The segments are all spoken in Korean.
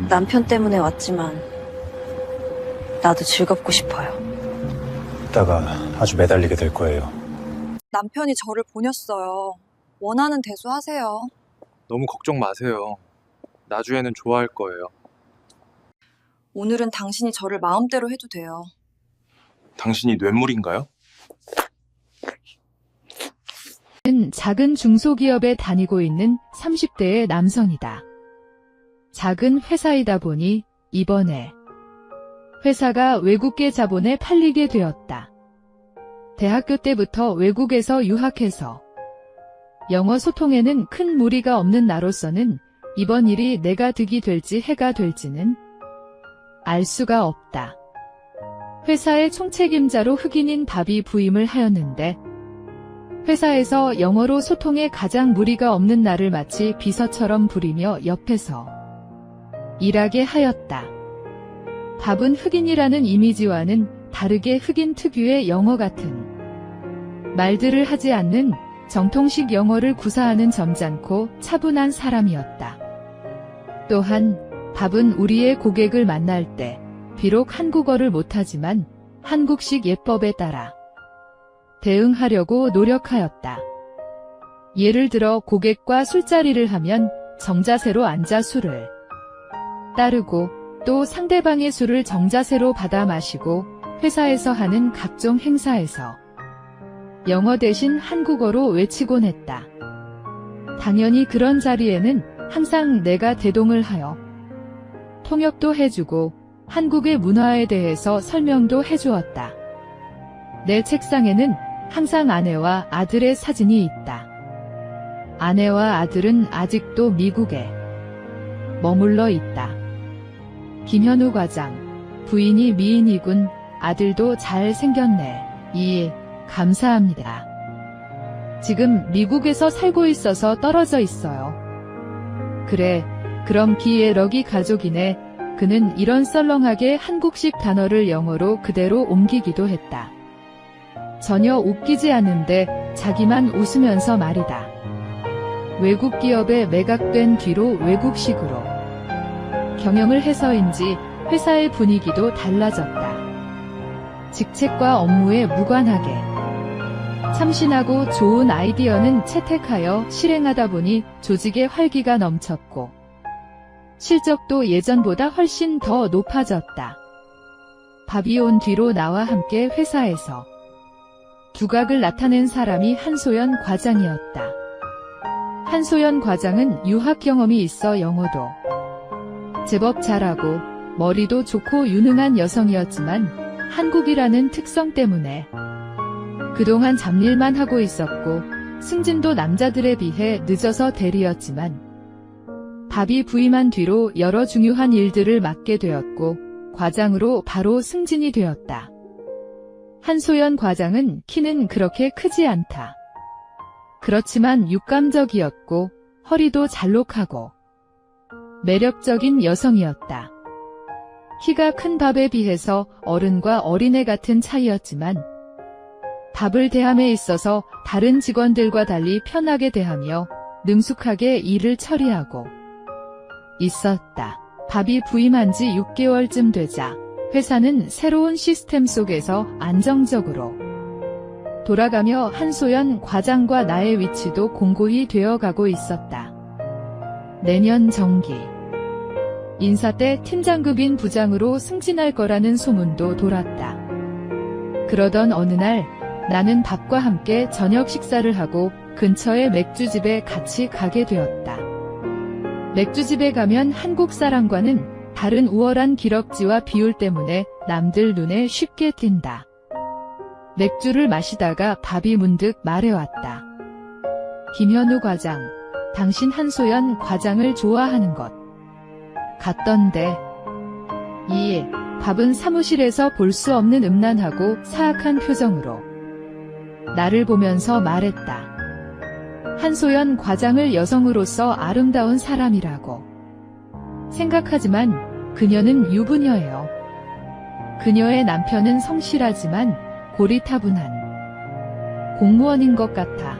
남편 때문에 왔지만 나도 즐겁고 싶어요. 이따가 아주 매달리게 될 거예요. 남편이 저를 보냈어요. 원하는 대수 하세요. 너무 걱정 마세요. 나중에는 좋아할 거예요. 오늘은 당신이 저를 마음대로 해도 돼요. 당신이 뇌물인가요? 는 작은 중소기업에 다니고 있는 30대의 남성이다. 작은 회사이다 보니 이번에 회사가 외국계 자본에 팔리게 되었다. 대학교 때부터 외국에서 유학해서 영어 소통에는 큰 무리가 없는 나로서는 이번 일이 내가 득이 될지 해가 될지는 알 수가 없다. 회사의 총책임자로 흑인인 밥이 부임을 하였는데 회사에서 영어로 소통에 가장 무리가 없는 나를 마치 비서처럼 부리며 옆에서 일하게 하였다. 밥은 흑인이라는 이미지와는 다르게 흑인 특유의 영어 같은 말들을 하지 않는 정통식 영어를 구사하는 점잖고 차분한 사람이었다. 또한 밥은 우리의 고객을 만날 때 비록 한국어를 못하지만 한국식 예법에 따라 대응하려고 노력하였다. 예를 들어 고객과 술자리를 하면 정자세로 앉아 술을 따르고 또 상대방의 술을 정자세로 받아 마시고 회사에서 하는 각종 행사에서 영어 대신 한국어로 외치곤 했다. 당연히 그런 자리에는 항상 내가 대동을 하여 통역도 해주고 한국의 문화에 대해서 설명도 해주었다. 내 책상에는 항상 아내와 아들의 사진이 있다. 아내와 아들은 아직도 미국에 머물러 있다. 김현우 과장, 부인이 미인이군. 아들도 잘 생겼네. 감사합니다. 지금 미국에서 살고 있어서 떨어져 있어요. 그래, 그럼 기예럭이 가족이네. 그는 이런 썰렁하게 한국식 단어를 영어로 그대로 옮기기도 했다. 전혀 웃기지 않는데 자기만 웃으면서 말이다. 외국 기업에 매각된 뒤로 외국식으로 경영을 해서인지 회사의 분위기도 달라졌다. 직책과 업무에 무관하게 참신하고 좋은 아이디어는 채택하여 실행하다 보니 조직의 활기가 넘쳤고 실적도 예전보다 훨씬 더 높아졌다. 밥이 온 뒤로 나와 함께 회사에서 두각을 나타낸 사람이 한소연 과장이었다. 한소연 과장은 유학 경험이 있어 영어도 제법 잘하고 머리도 좋고 유능한 여성이었지만 한국이라는 특성 때문에 그동안 잡일만 하고 있었고 승진도 남자들에 비해 늦어서 대리였지만 밥이 부임한 뒤로 여러 중요한 일들을 맡게 되었고 과장으로 바로 승진이 되었다. 한소연 과장은 키는 그렇게 크지 않다. 그렇지만 육감적이었고 허리도 잘록하고 매력적인 여성이었다. 키가 큰 밥에 비해서 어른과 어린애 같은 차이였지만 밥을 대함에 있어서 다른 직원들과 달리 편하게 대하며 능숙하게 일을 처리하고 있었다. 밥이 부임한 지 6개월쯤 되자 회사는 새로운 시스템 속에서 안정적으로 돌아가며 한소연 과장과 나의 위치도 공고히 되어가고 있었다. 내년 정기 인사 때 팀장급인 부장으로 승진할 거라는 소문도 돌았다. 그러던 어느 날 나는 밥과 함께 저녁 식사를 하고 근처의 맥주집에 같이 가게 되었다. 맥주집에 가면 한국 사람과는 다른 우월한 기럭지와 비율 때문에 남들 눈에 쉽게 띈다. 맥주를 마시다가 밥이 문득 말해왔다. 김현우 과장, 당신 한소연 과장을 좋아하는 것 같던데. 밥은 사무실에서 볼 수 없는 음란하고 사악한 표정으로 나를 보면서 말했다. 한소연 과장을 여성으로서 아름다운 사람이라고 생각하지만 그녀는 유부녀예요. 그녀의 남편은 성실하지만 고리타분한 공무원인 것 같아.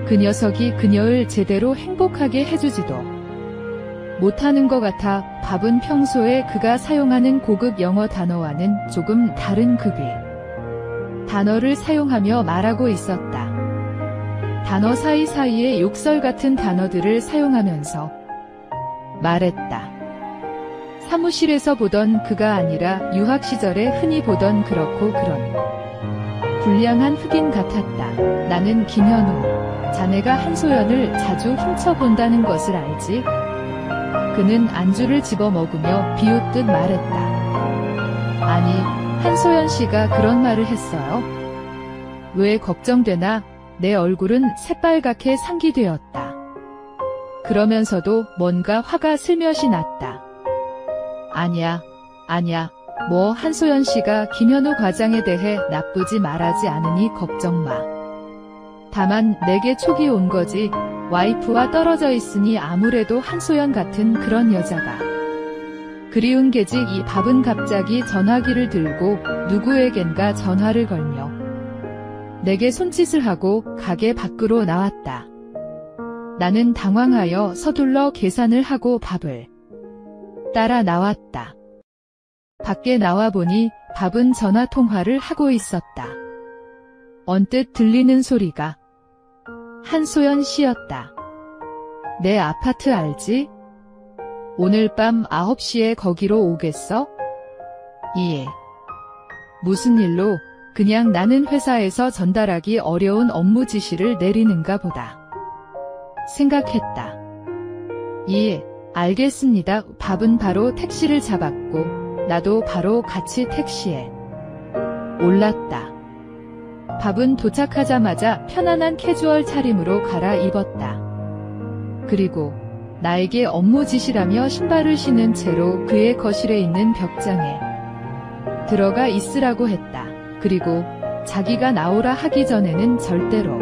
그 녀석이 그녀를 제대로 행복하게 해주지도 못하는 것 같아 밥은 평소에 그가 사용하는 고급 영어 단어와는 조금 다른 급의 단어를 사용하며 말하고 있었다. 단어 사이사이에 욕설 같은 단어들을 사용하면서 말했다. 사무실에서 보던 그가 아니라 유학 시절에 흔히 보던 그렇고 그런 불량한 흑인 같았다. 나는 김현우, 자네가 한소연을 자주 훔쳐본다는 것을 알지? 그는 안주를 집어먹으며 비웃듯 말했다. 아니, 한소연 씨가 그런 말을 했어요? 왜 걱정되나? 내 얼굴은 새빨갛게 상기되었다. 그러면서도 뭔가 화가 슬며시 났다. 아니야. 뭐 한소연 씨가 김현우 과장에 대해 나쁘지 말하지 않으니 걱정 마. 다만 내게 촉이 온 거지. 와이프와 떨어져 있으니 아무래도 한소연 같은 그런 여자가. 그리운 게지. 이 밥은 갑자기 전화기를 들고 누구에겐가 전화를 걸며 내게 손짓을 하고 가게 밖으로 나왔다. 나는 당황하여 서둘러 계산을 하고 밥을 따라 나왔다. 밖에 나와보니 밥은 전화통화를 하고 있었다. 언뜻 들리는 소리가 한소연 씨였다. 내 아파트 알지? 오늘 밤 9시에 거기로 오겠어? 예. 무슨 일로? 그냥 나는 회사에서 전달하기 어려운 업무 지시를 내리는가 보다 생각했다. 예, 알겠습니다. 밥은 바로 택시를 잡았고 나도 바로 같이 택시에 올랐다. 밥은 도착하자마자 편안한 캐주얼 차림으로 갈아입었다. 그리고 나에게 업무 지시라며 신발을 신은 채로 그의 거실에 있는 벽장에 들어가 있으라고 했다. 그리고 자기가 나오라 하기 전에는 절대로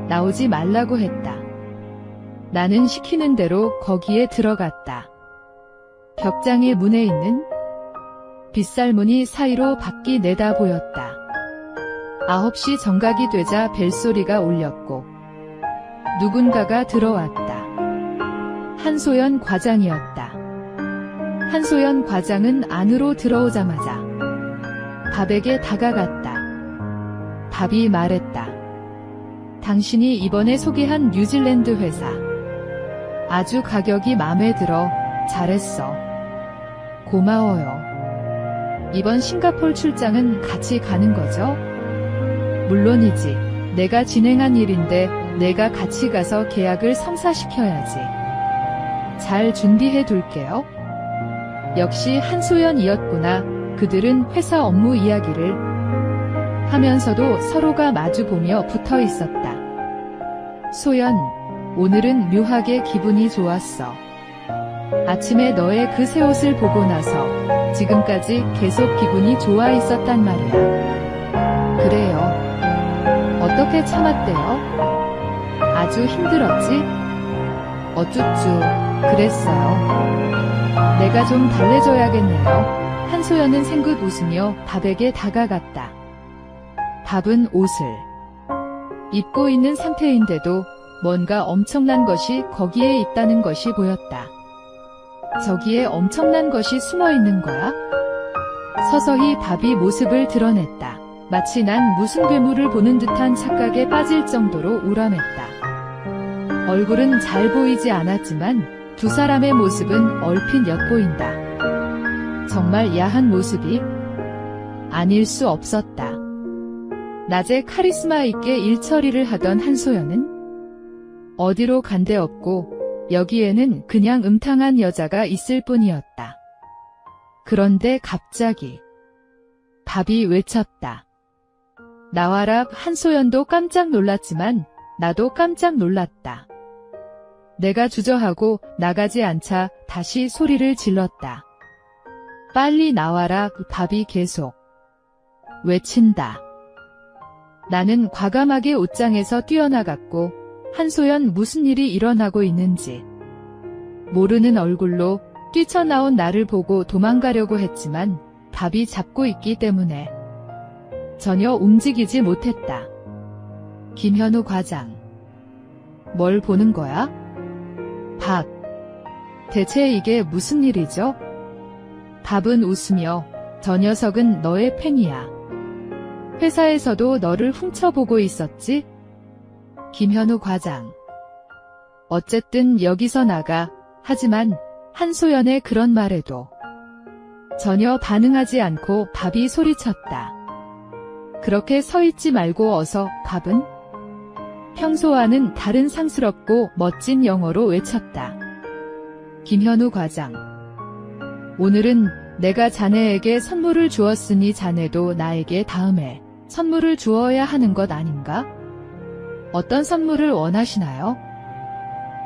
나오지 말라고 했다. 나는 시키는 대로 거기에 들어갔다. 벽장의 문에 있는 빗살무늬 사이로 밖이 내다 보였다. 9시 정각이 되자 벨소리가 울렸고 누군가가 들어왔다. 한소연 과장이었다. 한소연 과장은 안으로 들어오자마자 밥에게 다가갔다. 밥이 말했다. 당신이 이번에 소개한 뉴질랜드 회사. 아주 가격이 마음에 들어. 잘했어. 고마워요. 이번 싱가포르 출장은 같이 가는 거죠? 물론이지. 내가 진행한 일인데 내가 같이 가서 계약을 성사시켜야지. 잘 준비해 둘게요. 역시 한소연이었구나. 그들은 회사 업무 이야기를 하면서도 서로가 마주보며 붙어 있었다. 소연, 오늘은 묘하게 기분이 좋았어. 아침에 너의 그 새 옷을 보고 나서 지금까지 계속 기분이 좋아 있었단 말이야. 그래요. 어떻게 참았대요? 아주 힘들었지? 어쭈쭈, 그랬어요. 내가 좀 달래줘야겠네요. 한소연은 생긋 웃으며 밥에게 다가갔다. 밥은 옷을 입고 있는 상태인데도 뭔가 엄청난 것이 거기에 있다는 것이 보였다. 저기에 엄청난 것이 숨어 있는 거야? 서서히 밥이 모습을 드러냈다. 마치 난 무슨 괴물을 보는 듯한 착각에 빠질 정도로 우람했다. 얼굴은 잘 보이지 않았지만 두 사람의 모습은 얼핏 엿보인다. 정말 야한 모습이 아닐 수 없었다. 낮에 카리스마 있게 일처리를 하던 한소연은 어디로 간 데 없고 여기에는 그냥 음탕한 여자가 있을 뿐이었다. 그런데 갑자기 밥이 외쳤다. 나와라. 한소연도 깜짝 놀랐지만 나도 깜짝 놀랐다. 내가 주저하고 나가지 않자 다시 소리를 질렀다. 빨리 나와라. 밥이 계속 외친다. 나는 과감하게 옷장에서 뛰어나갔고 한소연 무슨 일이 일어나고 있는지 모르는 얼굴로 뛰쳐나온 나를 보고 도망가려고 했지만 밥이 잡고 있기 때문에 전혀 움직이지 못했다. 김현우 과장. 뭘 보는 거야? 밥. 대체 이게 무슨 일이죠? 밥은 웃으며 저 녀석은 너의 팬이야. 회사에서도 너를 훔쳐보고 있었지? 김현우 과장. 어쨌든 여기서 나가. 하지만 한소연의 그런 말에도 전혀 반응하지 않고 밥이 소리쳤다. 그렇게 서 있지 말고 어서 밥은? 평소와는 다른 상스럽고 멋진 영어로 외쳤다. 김현우 과장. 오늘은 내가 자네에게 선물을 주었으니 자네도 나에게 다음에 선물을 주어야 하는 것 아닌가? 어떤 선물을 원하시나요?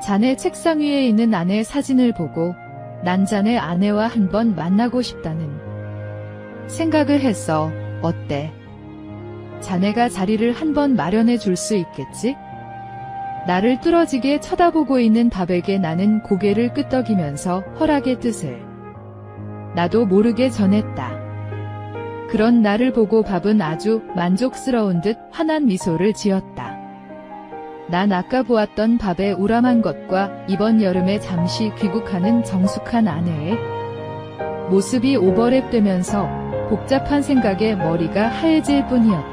자네 책상 위에 있는 아내 사진을 보고 난 자네 아내와 한번 만나고 싶다는 생각을 했어. 어때? 자네가 자리를 한번 마련해 줄 수 있겠지? 나를 뚫어지게 쳐다보고 있는 밥에게 나는 고개를 끄덕이면서 허락의 뜻을 나도 모르게 전했다. 그런 나를 보고 밥은 아주 만족스러운 듯 환한 미소를 지었다. 난 아까 보았던 밥의 우람한 것과 이번 여름에 잠시 귀국하는 정숙한 아내의 모습이 오버랩되면서 복잡한 생각에 머리가 하얘질 뿐이었다.